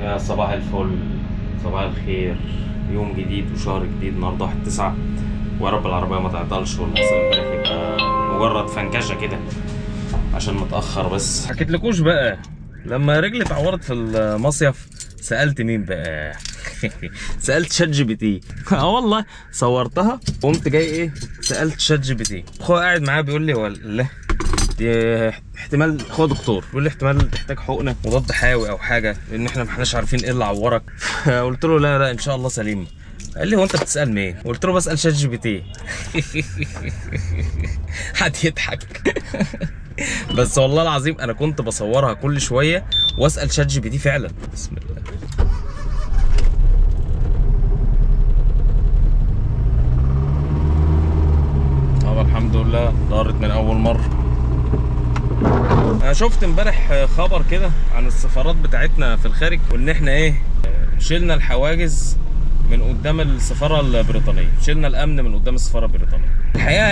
يا صباح الفل، صباح الخير. يوم جديد وشهر جديد. النهارده 1/9، ويا رب العربية ما تعطلش والحصل امبارح يبقى مجرد فنكشة كده عشان متأخر. بس حكيتلكوش بقى لما رجلي اتعورت في المصيف سألت مين بقى؟ سألت شات جي بي تي. والله صورتها وقمت جاي ايه سألت شات جي بي تي. اخويا قاعد معاه بيقول لي ولا احتمال اخويا دكتور بيقول لي احتمال تحتاج حقنه مضاد حيوي او حاجه لان احنا ما احناش عارفين ايه اللي عورك. قلت له لا ان شاء الله سليم. قال لي هو انت بتسال مين؟ قلت له بسال شات جي بي تي. حد يضحك. بس والله العظيم انا كنت بصورها كل شويه واسال شات جي بي تي فعلا. بسم الله. طب الحمد لله دارت من اول مره. انا شفت امبارح خبر كده عن السفارات بتاعتنا في الخارج وان احنا ايه شلنا الحواجز من قدام السفاره البريطانيه، شلنا الامن من قدام السفاره البريطانيه. الحقيقه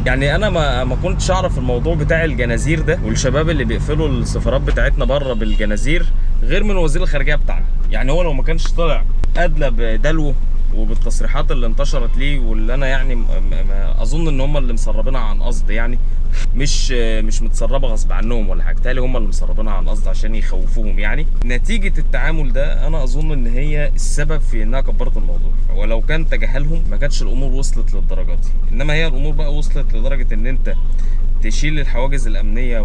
يعني انا ما كنتش اعرف الموضوع بتاع الجنازير ده والشباب اللي بيقفلوا السفارات بتاعتنا بره بالجنازير غير من وزير الخارجيه بتاعنا. يعني هو لو ما كانش طلع ادلى بدلوه وبالتصريحات اللي انتشرت ليه واللي انا يعني اظن ان هم اللي مسربينها عن قصد، يعني مش متسربه غصب عنهم ولا حاجه، بالتالي هم اللي مسربينها عن قصد عشان يخوفوهم. يعني نتيجه التعامل ده انا اظن ان هي السبب في انها كبرت الموضوع، ولو كان تجاهلهم ما كانتش الامور وصلت للدرجه دي. انما هي الامور بقى وصلت لدرجه ان انت تشيل الحواجز الامنيه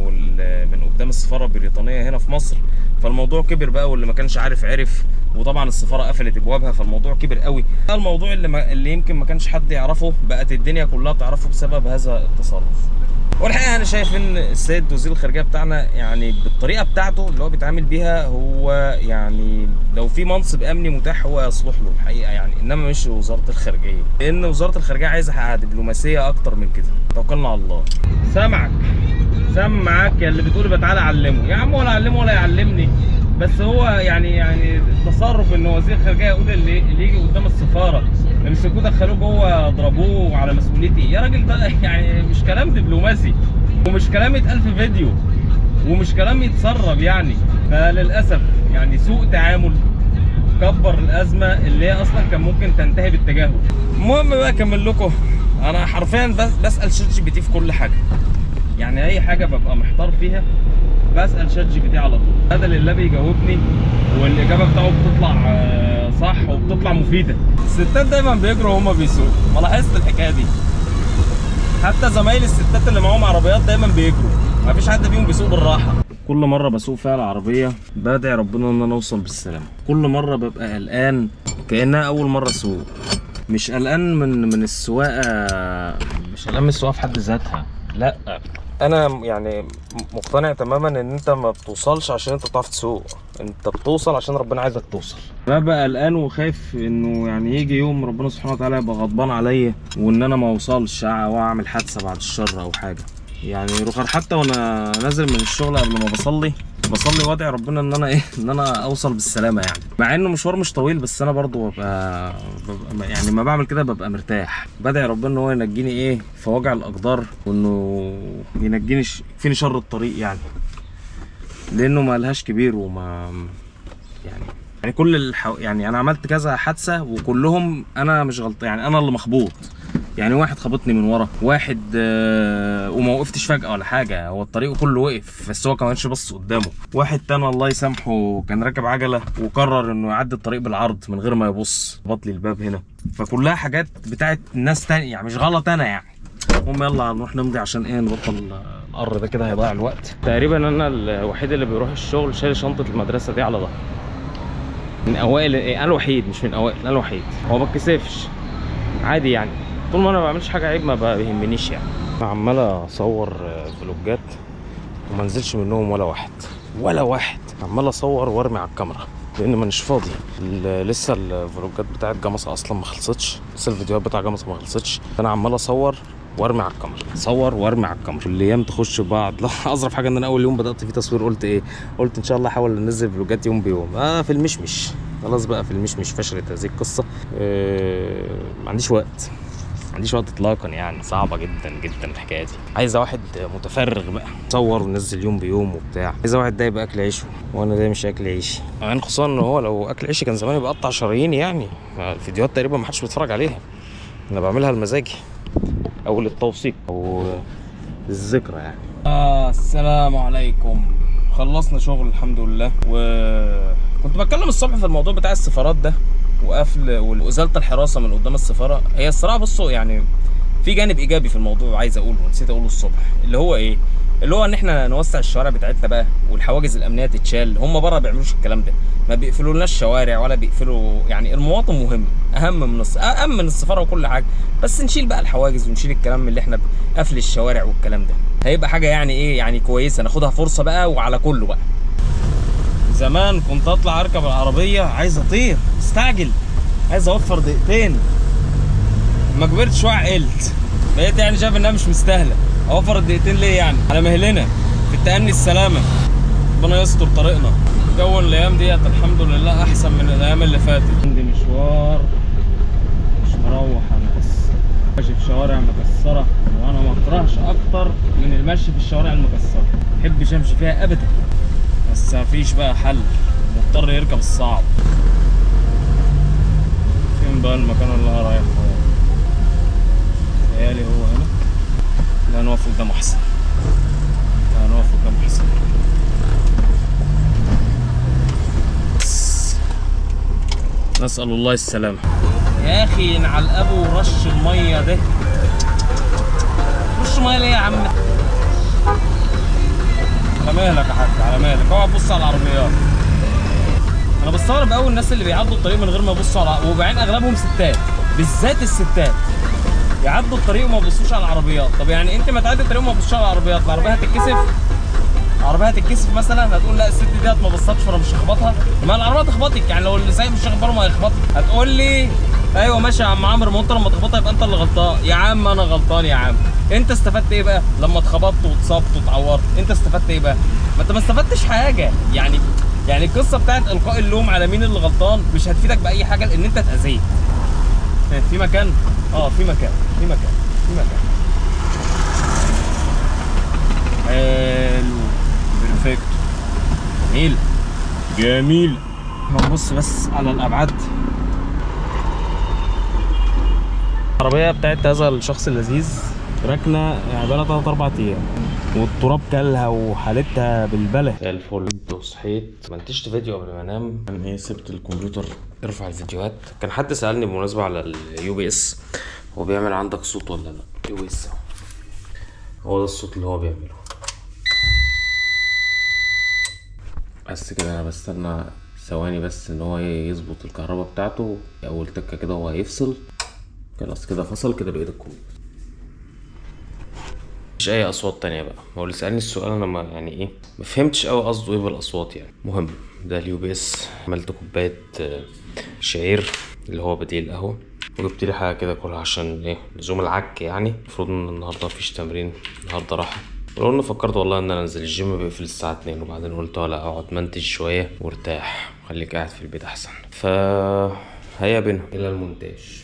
من قدام السفاره البريطانيه هنا في مصر، فالموضوع كبر بقى واللي ما كانش عرف، وطبعا السفاره قفلت ابوابها فالموضوع كبر قوي. الموضوع اللي يمكن ما كانش حد يعرفه بقت الدنيا كلها تعرفه بسبب هذا التصرف. والحقيقه انا شايف ان السيد وزير الخارجيه بتاعنا يعني بالطريقه بتاعته اللي هو بيتعامل بيها، هو يعني لو في منصب امني متاح هو يصلح له الحقيقه، يعني انما مش وزاره الخارجيه، لان وزاره الخارجيه عايزه دبلوماسيه اكتر من كده. توكلنا على الله. سامعك يا اللي بتقول تعالى علمه يا عم، ولا علمه ولا يعلمني، بس هو يعني التصرف ان وزير الخارجيه يقول اللي يجي قدام السفاره امسكوه دخلوه جوه اضربوه على مسؤوليتي يا راجل، ده يعني مش كلام دبلوماسي ومش كلام يتقال في فيديو ومش كلام يتسرب يعني. فللاسف يعني سوء تعامل كبر الازمه اللي هي اصلا كان ممكن تنتهي بالتجاهل. المهم بقى اكمل لكم. انا حرفيا بسال شات جي بي تي في كل حاجه، يعني اي حاجه ببقى محتار فيها بسال شات جي بي تي على طول. هذا اللي بيجاوبني والاجابه بتاعه بتطلع صح وبتطلع مفيده. الستات دايما بيجروا وهما بيسوقوا، ما لاحظت الحكايه دي؟ حتى زمايل الستات اللي معاهم عربيات دايما بيجروا، ما فيش حد فيهم بيسوق بالراحه. كل مره بسوق فيها العربيه بدعي ربنا ان انا اوصل بالسلامه. كل مره ببقى قلقان كانها اول مره اسوق، مش قلقان من السواقه، مش قلقان من السواقه في حد ذاتها، لا انا يعني مقتنع تماما ان انت ما بتوصلش عشان انت بتعرف تسوق، انت بتوصل عشان ربنا عايزك توصل. ببقى قلقان وخايف انه يعني يجي يوم ربنا سبحانه وتعالى يبقى غضبان عليا وان انا ما اوصلش واعمل حادثه بعد الشر او حاجه. يعني رخر حتى وانا نازل من الشغل قبل ما بصلي وادعي ربنا ان انا اوصل بالسلامه، يعني مع انه مشوار مش طويل، بس انا برضو ببقى يعني ما بعمل كده ببقى مرتاح. بدعي ربنا ان هو ينجيني في وجع الاقدار، وانه ينجيني فيني شر الطريق، يعني لانه ما لهاش كبير وما يعني كل يعني انا عملت كذا حادثه وكلهم انا مش غلطان، يعني انا اللي مخبوط. يعني واحد خبطني من ورا، واحد وما وقفتش فجأة ولا حاجة، هو الطريق كله وقف بس هو كانش بص قدامه. واحد تاني الله يسامحه كان راكب عجلة وقرر انه يعدي الطريق بالعرض من غير ما يبص، خبط لي الباب هنا. فكلها حاجات بتاعت ناس تانية، يعني مش غلط انا يعني. المهم يلا نروح نمضي عشان نبطل القر ده كده هيضيع الوقت. تقريبا انا الوحيد اللي بيروح الشغل شايل شنطة المدرسة دي على ظهري. من اوائل انا الوحيد، مش من اوائل، انا الوحيد. هو ما بتكسفش عادي يعني، طول ما انا ما بعملش حاجه عيب ما بيهمنيش يعني. انا عمال اصور فلوجات وما نزلش منهم ولا واحد. عمال اصور وارمي على الكاميرا لان مانيش فاضي. لسه الفلوجات بتاعت جمصة اصلا ما خلصتش، لسه الفيديوهات بتاع جمصة ما خلصتش. انا عمال اصور وارمي على الكاميرا، اصور وارمي على الكاميرا، الايام تخش بعض. لا اظرف حاجه ان انا اول يوم بدات فيه تصوير قلت ان شاء الله احاول انزل فلوجات يوم بيوم. في المشمش خلاص بقى، في المشمش فشلت هذه القصه. ما عنديش وقت. عنديش وقت اطلاقا يعني، صعبه جدا جدا الحكايه دي. عايزه واحد متفرغ بقى، يصور وينزل يوم بيوم وبتاع. عايزه واحد ده يبقى اكل عيشه، وانا ده مش اكل عيشي يعني. خصوصا ان هو لو اكل عيشي كان زمان يبقى قطع شرايين يعني. الفيديوهات تقريبا ما حدش بيتفرج عليها، انا بعملها لمزاجي او للتوثيق او الذكرى يعني. السلام عليكم. خلصنا شغل الحمد لله، وكنت بتكلم الصبح في الموضوع بتاع السفارات ده وقفل وازاله الحراسه من قدام السفاره. هي الصراحه بصوا يعني في جانب ايجابي في الموضوع عايز اقوله ونسيت اقوله الصبح، اللي هو ايه؟ اللي هو ان احنا نوسع الشوارع بتاعتنا بقى والحواجز الامنيه تتشال. هم بره ما بيعملوش الكلام ده، ما بيقفلوا لناش شوارع ولا بيقفلوا. يعني المواطن مهم، اهم من السفاره وكل حاجه. بس نشيل بقى الحواجز ونشيل الكلام اللي احنا قفل الشوارع والكلام ده، هيبقى حاجه يعني ايه يعني كويسه، ناخدها فرصه بقى وعلى كله بقى. زمان كنت اطلع اركب العربيه عايز اطير مستعجل، عايز اوفر دقيقتين. ما كبرت شويه عقلت، بقيت يعني شايف انها مش مستاهله اوفر الدقيقتين ليه يعني، على مهلنا في التأني السلامه. ربنا يستر طريقنا. جو الايام ديت الحمد لله احسن من الايام اللي فاتت. عندي مشوار مش مروح انا، بس ماشي في شوارع مكسره، وانا ما اكرهش اكتر من المشي في الشوارع المكسره، ما بحبش امشي فيها ابدا. بس مفيش بقى حل، مضطر يركب الصعب. فين بقى المكان اللي انا رايحه؟ تهيألي هو هنا. لا نقف قدامه احسن، لا نقف قدامه احسن. نسأل الله السلامة. يا اخي ينعل ابو رش المية ده، رش مية ليه يا عم؟ على مهلك يا حاج، على مهلك، اوعى تبص على العربيات. انا بستغرب قوي الناس اللي بيعدوا الطريق من غير ما يبصوا على، وبعدين اغلبهم ستات، بالذات الستات يعدوا الطريق وما يبصوش على العربيات. طب يعني انت ما تعدي الطريق وما تبصش على العربيات، العربيه هتتكسف، العربيه هتتكسف مثلا، هتقول لا الست ديت ما بصتش فانا مش هخبطها. ما العربيه تخبطك يعني، لو اللي سايق مش واخد باله ما هيخبطك. هتقول لي ايوه ماشي يا عم عمرو، ما انت لما تخبطها يبقى انت اللي غلطان. يا عم انا غلطان يا عم، انت استفدت ايه بقى لما اتخبطت واتصبت واتعورت؟ انت استفدت ايه بقى؟ ما انت ما استفدتش حاجه يعني. يعني القصه بتاعت القاء اللوم على مين اللي غلطان مش هتفيدك باي حاجه، لان انت اتاذيت. في مكان في مكان حلو بيرفكت، جميل. هنبص بس على الابعاد. العربيه بتاعت هذا الشخص اللذيذ راكنه يعني بقالها 3-4 ايام، والتراب كلها وحالتها بالبلة. زي الفل. صحيت منتجت فيديو قبل ما انام، كان ايه سبت الكمبيوتر يرفع الفيديوهات. كان حد سألني بالمناسبة على اليو بي اس، هو بيعمل عندك صوت ولا لا؟ يو بي اس هو ده الصوت اللي هو بيعمله. بس كده انا بستنى ثواني بس ان هو يظبط الكهرباء بتاعته. اول تكه كده هو هيفصل، خلاص كده فصل كده بايد الكمبيوتر. مش اي اصوات تانية بقى. هو اللي سألني السؤال انا ما يعني ايه ما فهمتش قوي قصده ايه بالاصوات يعني. مهم ده اليو بي اس. عملت كوبايه شعير اللي هو بديل قهوه، وجبت لي حاجه كده كلها عشان ايه لزوم العك يعني. المفروض ان النهارده مفيش تمرين، النهارده راحه. ولو اني فكرت والله ان انا انزل الجيم بيقفل الساعه 2، وبعدين قلت لا اقعد منتج شويه وارتاح، خليك قاعد في البيت احسن. هيا بنا الى المونتاج.